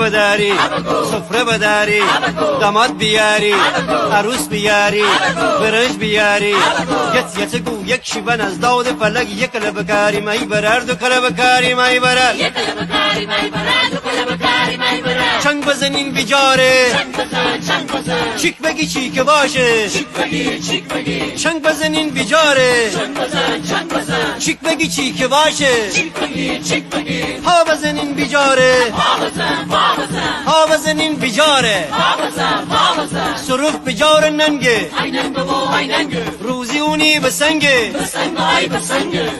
بداری سفره بداری داماد بیاری عروس بیاری برنج بیاری یت گو یک شیبن از داود فلک یک لبکاری مای برر دو کلبکاری مای برر چنگ بزنین بیجاره چیک بگی چی که باشه چنگ بزنین بیجاره چیک بگی چی که باشه ها بزنین بیجاره ها بزنین بیجاره صرف بیجاره ننگه روزی اونی بسنگه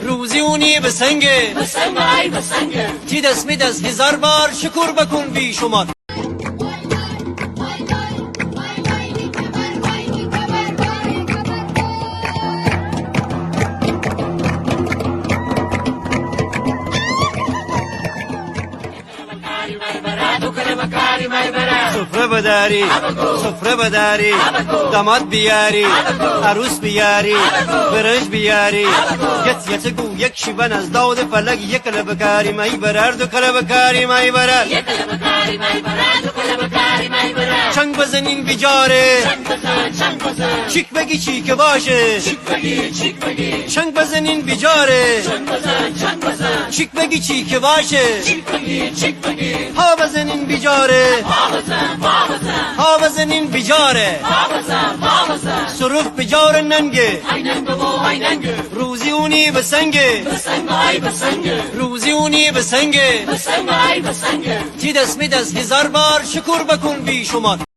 روزی اونی بسنگه تی دست می دست 1000 بار شکر بکن بی شمار سفره بداری سفره بداری داماد بیاری عروس بیاری برنج بیاری یت گو یک شیبن از داود فلک یک لبکاری مای برر دو کلبکاری مای برر چنگ بزنین بیجاره چیک بگی چی که باشه چنگ بزنین بیجاره چیک بگی چی که باشه ها بزنین بیجاره ها بزنین بیجاره صرف بیجاره ننگه روزی اونی بسنگه روزی اونی بسنگه تی دست می دست 1000 بار شکر بکن بی شمار